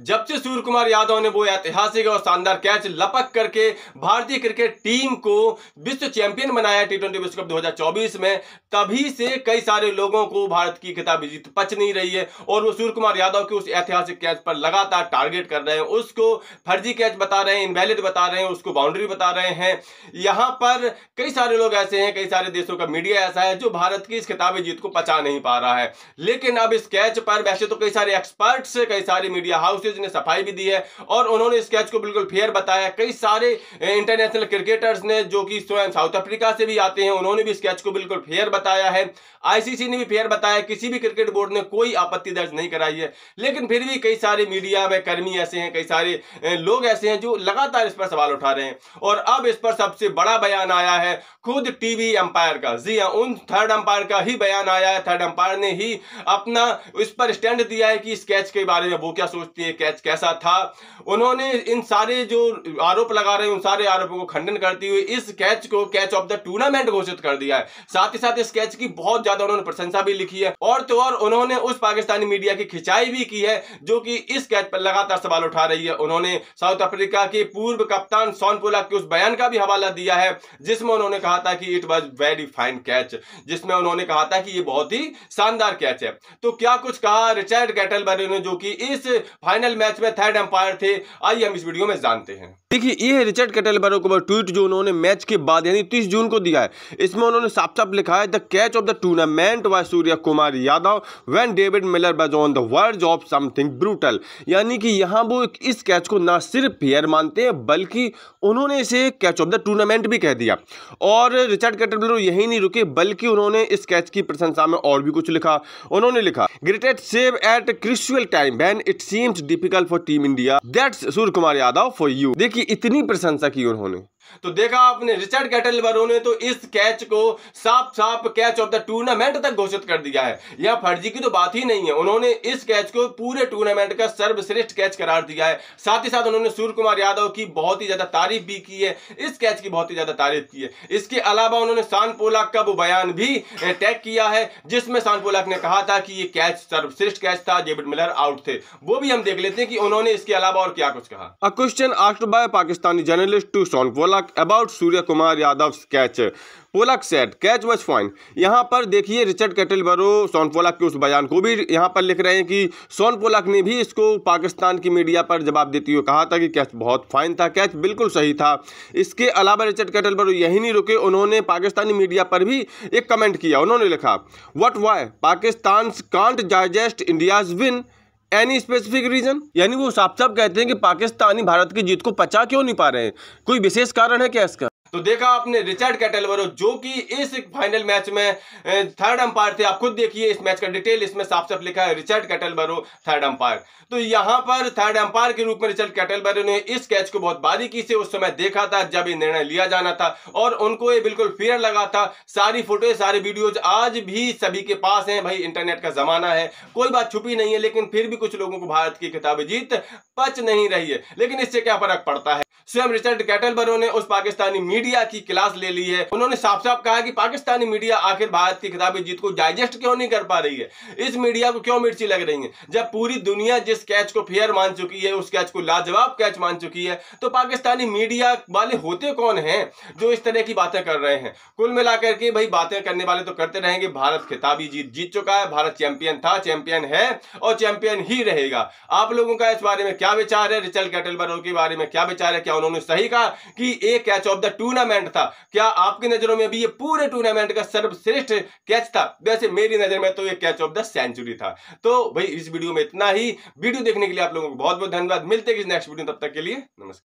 जब से सूर्य कुमार यादव ने वो ऐतिहासिक और शानदार कैच लपक करके भारतीय क्रिकेट टीम को विश्व चैंपियन बनाया टी20 विश्व कप 2024 में, तभी से कई सारे लोगों को भारत की खिताबी जीत पच नहीं रही है और वो सूर्य कुमार यादव के उस ऐतिहासिक कैच पर लगातार टारगेट कर रहे हैं, उसको फर्जी कैच बता रहे हैं, इनवैलिड बता रहे हैं, उसको बाउंड्री बता रहे हैं। यहां पर कई सारे लोग ऐसे हैं, कई सारे देशों का मीडिया ऐसा है जो भारत की इस खिताबी जीत को पचा नहीं पा रहा है। लेकिन अब इस कैच पर वैसे तो कई सारे एक्सपर्ट्स, कई सारे मीडिया हाउसेज ने सफाई भी दी है और उन्होंने इस कैच को बिल्कुल फेयर बताया। कई सारे इंटरनेशनल क्रिकेटर्स ने जो कि स्वयं साउथ अफ्रीका से भी आते हैं, उन्होंने भी इस कैच को बिल्कुल फेयर बताया है। आईसीसी ने भी फेयर बताया, किसी भी क्रिकेट बोर्ड ने कोई आपत्ति दर्ज नहीं कराई है। लेकिन फिर भी कई सारे मीडिया में कर्मी ऐसे हैं, कई सारे लोग ऐसे हैं जो लगातार इस पर सवाल उठा रहे हैं और अब इस पर सबसे बड़ा बयान आया है खुद टीवी अंपायर का। जी हां, उन थर्ड अंपायर का ही बयान आया है। थर्ड अंपायर ने ही अपना इस पर स्टैंड दिया है कि इस कैच के बारे में वो क्या सोचती है, कैच कैसा था। उन्होंने इन सारे जो आरोप लगा रहे हैं उन सारे आरोपों को खंडन करते हुए इस कैच को कैच ऑफ द टूर्नामेंट घोषित कर दिया है। साथ ही साथ इस कैच की बहुत ज्यादा उन्होंने प्रशंसा भी लिखी है और तो और उन्होंने उस पाकिस्तानी मीडिया की खिंचाई भी की है जो कि इस कैच पर लगातार सवाल उठा रही है। उन्होंने साउथ अफ्रीका के पूर्व कप्तान शॉन पोलाक के उस बयान का भी हवाला दिया है जिसमें उन्होंने कहा था कि it was very fine catch, जिसमें उन्होंने कहा था कि ये बहुत ही शानदार कैच है। तो क्या कुछ कहा रिचर्ड कैटलबरी ने जो कि इस फाइनल मैच में थर्ड अंपायर थे, आइए हम इस वीडियो में जानते हैं। देखिए, ये है रिचर्ड कैटलबरी का ट्वीट जो उन्होंने मैच के बाद यानी 30 जून को दिया है। इसमें उन्होंने साफ साफ लिखा है the catch of the tournament was Surya Kumar Yadav when David Miller was on the verge of something brutal. यानी कि यहां वो इस कैच को ना सिर्फ फेयर मानते हैं बल्कि उन्होंने इसे कैच ऑफ द टूर्नामेंट भी कह दिया। और रिचर्ड कैटलबरी यही नहीं रुके बल्कि उन्होंने इस कैच की प्रशंसा में और भी कुछ लिखा। उन्होंने लिखा greatest save at crucial time when it seems difficult for team India, that's Surya Kumar Yadav for you. देखिए, इतनी प्रशंसा की उन्होंने। तो देखा आपने, रिचर्ड कैटलबरी ने तो इस कैच को साफ साफ कैच ऑफ द टूर्नामेंट तक घोषित कर दिया है। यह फर्जी की तो बात ही नहीं है। उन्होंने इस कैच को पूरे टूर्नामेंट का सर्वश्रेष्ठ कैच करार दिया है। साथ ही साथ उन्होंने सूर्य कुमार यादव की बहुत ही ज्यादा तारीफ भी की है, इस कैच की बहुत ही ज्यादा तारीफ की है। इसके अलावा उन्होंने शॉन पोलाक का वो बयान भी टैग किया है जिसमें शॉन पोलाक ने कहा था कि ये कैच सर्वश्रेष्ठ कैच था, डेविड मिलर आउट थे। वो भी हम देख लेते हैं कि उन्होंने इसके अलावा और क्या कुछ कहा। A question asked by Pakistani journalist to Shaun Pollock about Surya Kumar Yadav catch, Pollock said catch was fine. यहां पर देखिए, रिचर्ड कैटलबरी शॉन पोलाक के उस बयान को भी यहां पर लिख रहे हैं कि शॉन पोलाक ने भी इसको पाकिस्तान की मीडिया पर जवाब देते हुए कहा था कि कैच बहुत फाइन था, कैच बिल्कुल सही था। इसके अलावा रिचर्ड कैटलबरी यही नहीं रुके, उन्होंने पाकिस्तानी मीडिया पर भी एक कमेंट किया। उन्होंने लिखा what why Pakistan can't digest India's win, any specific reason. यानी वो साफ साफ कहते हैं कि पाकिस्तानी भारत की जीत को पचा क्यों नहीं पा रहे हैं, कोई विशेष कारण है क्या इसका। तो देखा आपने, रिचर्ड कैटलबरी जो कि इस फाइनल मैच में थर्ड अंपायर थे। आप खुद देखिए इस मैच का डिटेल, इसमें साफ साफ लिखा है रिचर्ड कैटलबरी थर्ड अंपायर। तो यहां पर थर्ड अंपायर के रूप में रिचर्ड कैटलबरी ने इस कैच को बहुत बारीकी से उस समय देखा था जब ये निर्णय लिया जाना था और उनको ये बिल्कुल फेयर लगा था। सारी फोटोज, सारे वीडियोज आज भी सभी के पास हैं। भाई, इंटरनेट का जमाना है, कोई बात छुपी नहीं है। लेकिन फिर भी कुछ लोगों को भारत की खिताबी जीत पच नहीं रही है। लेकिन इससे क्या फर्क पड़ता है, स्वयं रिचर्ड कैटलबरी ने उस पाकिस्तानी मीडिया की क्लास ले ली है। उन्होंने साफ साफ कहा कि पाकिस्तानी मीडिया आखिर भारत की खिताबी जीत को डाइजेस्ट क्यों नहीं कर पा रही है, इस मीडिया को क्यों मिर्ची लग रही है। जब पूरी दुनिया जिस कैच को फेयर मान चुकी है, उस कैच को लाजवाब कैच मान चुकी है, तो पाकिस्तानी मीडिया वाले होते कौन हैं जो इस तरह की बातें कर रहे हैं। कुल मिलाकर के भाई, बातें करने वाले तो करते रहेंगे। भारत खिताबी जीत चुका है, भारत चैंपियन था, चैंपियन है और चैंपियन ही रहेगा। आप लोगों का इस बारे में क्या विचार है, रिचर्ड कैटलबरी के बारे में क्या विचार है, क्या उन्होंने सही कहा कि एक कैच ऑफ द टूर्नामेंट था? क्या आपकी नजरों में भी ये पूरे टूर्नामेंट का सर्वश्रेष्ठ कैच था? वैसे मेरी नजर में तो ये कैच ऑफ द सेंचुरी था। तो भाई, इस वीडियो में इतना ही। वीडियो देखने के लिए आप लोगों को बहुत बहुत धन्यवाद। मिलते हैं किसी नेक्स्ट वीडियो, तब तक के लिए नमस्कार।